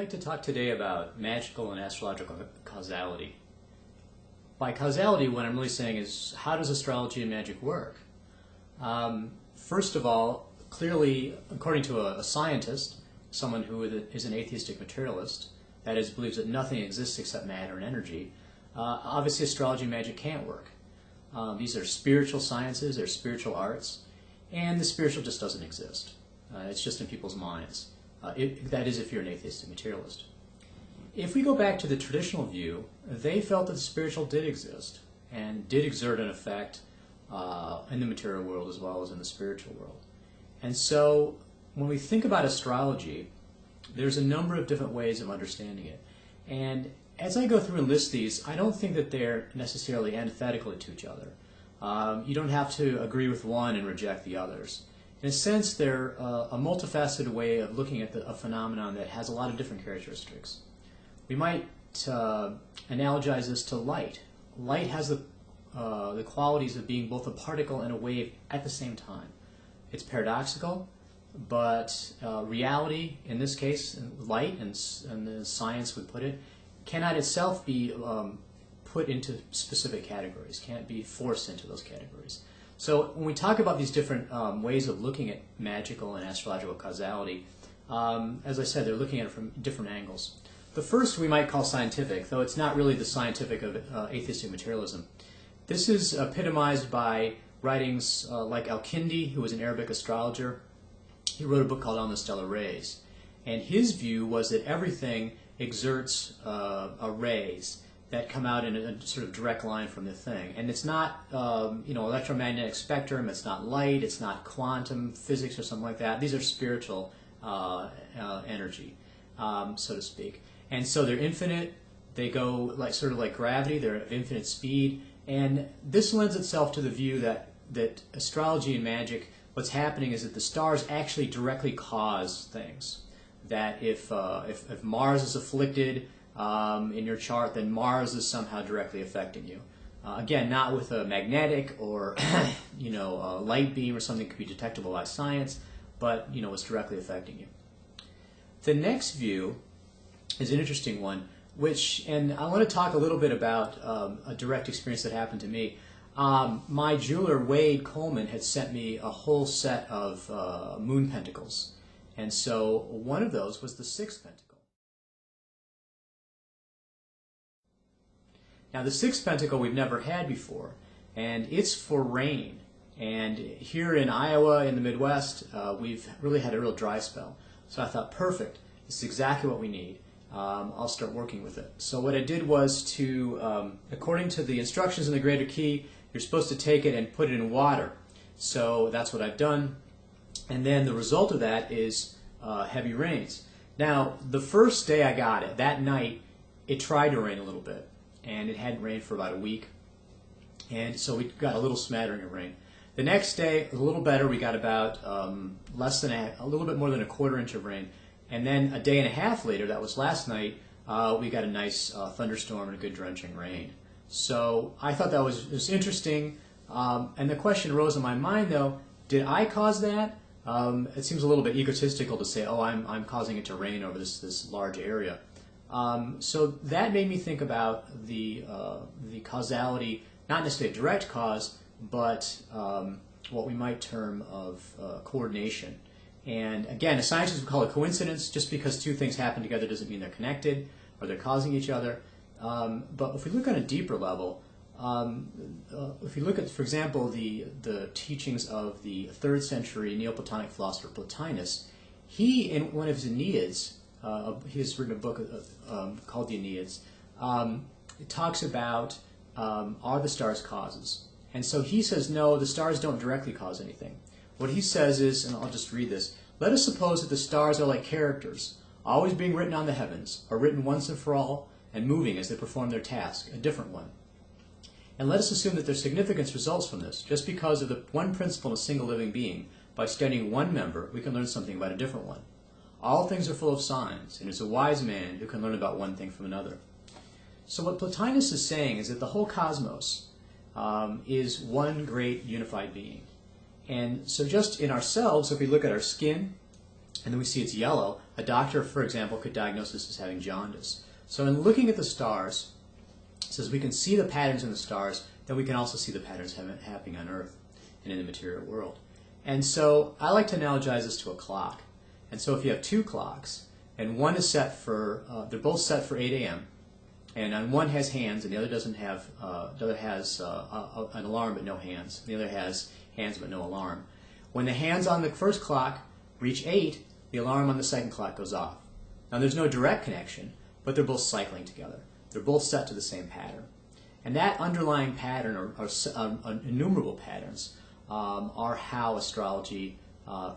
I'd like to talk today about magical and astrological causality. By causality, what I'm really saying is, how does astrology and magic work? First of all, clearly, according to a scientist, someone who is an atheistic materialist, that is, believes that nothing exists except matter and energy, obviously astrology and magic can't work. These are spiritual sciences, they're spiritual arts, and the spiritual just doesn't exist. It's just in people's minds. That is, if you're an atheistic materialist. If we go back to the traditional view, they felt that the spiritual did exist and did exert an effect in the material world as well as in the spiritual world. And so when we think about astrology, there's a number of different ways of understanding it. And as I go through and list these, I don't think that they're necessarily antithetical to each other. You don't have to agree with one and reject the others. In a sense, they're a multifaceted way of looking at a phenomenon that has a lot of different characteristics. We might analogize this to light. Light has the qualities of being both a particle and a wave at the same time. It's paradoxical, but reality, in this case, light, and the science would put it, cannot itself be put into specific categories, can't be forced into those categories. So when we talk about these different ways of looking at magical and astrological causality, as I said, they're looking at it from different angles. The first we might call scientific, though it's not really the scientific of atheistic materialism. This is epitomized by writings like AL-KINDI, who was an Arabic astrologer. He wrote a book called On the Stellar Rays. And his view was that everything exerts rays that come out in a sort of direct line from the thing. And it's not electromagnetic spectrum, it's not light, it's not quantum physics or something like that. These are spiritual energy, so to speak. And so they're infinite, they go sort of like gravity, they're at infinite speed. And this lends itself to the view that astrology and magic, what's happening is that the stars actually directly cause things. That if Mars is afflicted in your chart, then Mars is somehow directly affecting you. Again, not with a magnetic or a light beam or something that could be detectable by science, but it's directly affecting you. The next view is an interesting one, and I want to talk a little bit about a direct experience that happened to me. My jeweler, Wade Coleman, had sent me a whole set of moon pentacles. And so one of those was the sixth pentacle. Now the sixth pentacle we've never had before, and it's for rain. And here in Iowa, in the Midwest, we've really had a real dry spell. So I thought, perfect, this is exactly what we need. I'll start working with it. So what I did was to, according to the instructions in the Greater Key, you're supposed to take it and put it in water. So that's what I've done. And then the result of that is heavy rains. Now, the first day I got it, that night, it tried to rain a little bit. And it hadn't rained for about a week. And so we got a little smattering of rain. The next day, a little better. We got about a little bit more than a quarter inch of rain. And then a day and a half later, that was last night, we got a nice thunderstorm and a good drenching rain. So I thought that was interesting. And the question arose in my mind, though, did I cause that? It seems a little bit egotistical to say, oh, I'm causing it to rain over this large area. So that made me think about the causality, not necessarily a direct cause, but what we might term of coordination. And again, a scientist would call it coincidence. Just because two things happen together doesn't mean they're connected or they're causing each other. But if we look on a deeper level, if you look at, for example, the teachings of the 3rd century Neoplatonic philosopher Plotinus, he, in one of his Aeneids, he has written a book called the Aeneids, it talks about are the stars causes? And so he says, no, the stars don't directly cause anything. What he says is, and I'll just read this, let us suppose that the stars are like characters, always being written on the heavens, or written once and for all, and moving as they perform their task, a different one. And let us assume that their significance results from this. Just because of the one principle in a single living being, by studying one member, we can learn something about a different one. All things are full of signs, and it's a wise man who can learn about one thing from another. So what Plotinus is saying is that the whole cosmos is one great unified being. And so just in ourselves, if we look at our skin, and then we see it's yellow, a doctor, for example, could diagnose this as having jaundice. So in looking at the stars, it says we can see the patterns in the stars, then we can also see the patterns happening on Earth and in the material world. And so I like to analogize this to a clock. And so if you have two clocks, and one is set for, they're both set for 8 a.m., and one has hands and the other doesn't have, the other has an alarm but no hands. The other has hands but no alarm. When the hands on the first clock reach 8, the alarm on the second clock goes off. Now there's no direct connection, but they're both cycling together. They're both set to the same pattern. And that underlying pattern, or innumerable patterns, are how astrology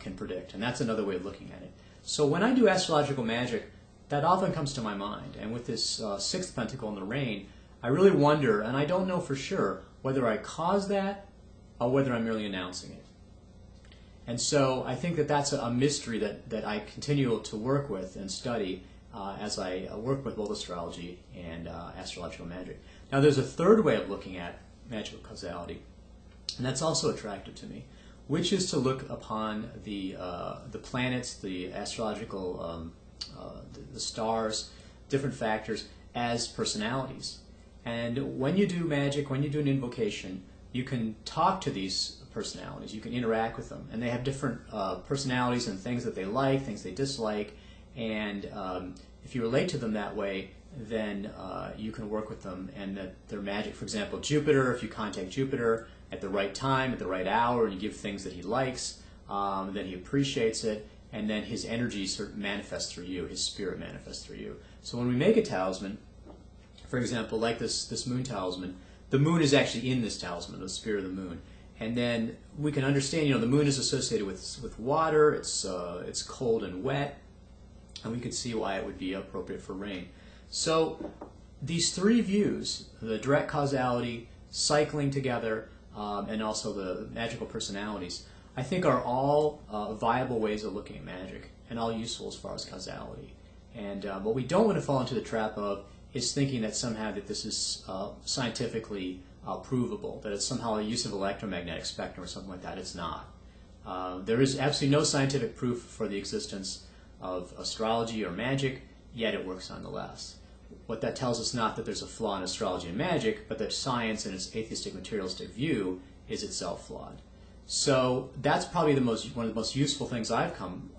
can predict. And that's another way of looking at it. So when I do astrological magic, that often comes to my mind. And with this sixth pentacle in the rain, I really wonder, and I don't know for sure, whether I caused that or whether I'm merely announcing it. And so I think that that's a mystery that I continue to work with and study as I work with both astrology and astrological magic. Now there's a third way of looking at magical causality, and that's also attractive to me, which is to look upon the planets, the astrological, the stars, different factors as personalities. And when you do magic, when you do an invocation, you can talk to these personalities, you can interact with them, and they have different personalities and things that they like, things they dislike, and if you relate to them that way, then you can work with them, and that their magic, for example, Jupiter, if you contact Jupiter at the right time, at the right hour, and you give things that he likes, then he appreciates it, and then his energy sort of manifests through you, his spirit manifests through you. So when we make a talisman, for example, like this moon talisman, the moon is actually in this talisman, the spirit of the moon. And then we can understand, the moon is associated with water, it's cold and wet, and we can see why it would be appropriate for rain. So these three views, the direct causality, cycling together, and also the magical personalities, I think are all viable ways of looking at magic, and all useful as far as causality. And what we don't want to fall into the trap of is thinking that somehow that this is scientifically provable, that it's somehow a use of electromagnetic spectrum or something like that. It's not. There is absolutely no scientific proof for the existence of astrology or magic, yet it works nonetheless. What that tells us not that there's a flaw in astrology and magic, but that science in its atheistic materialistic view is itself flawed. So that's probably one of the most useful things I've come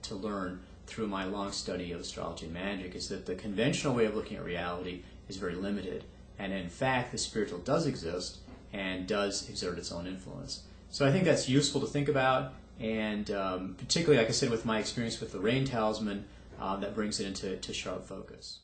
to learn through my long study of astrology and magic, is that the conventional way of looking at reality is very limited, and in fact the spiritual does exist and does exert its own influence. So I think that's useful to think about, and particularly, like I said, with my experience with the rain talisman, that brings it into sharp focus.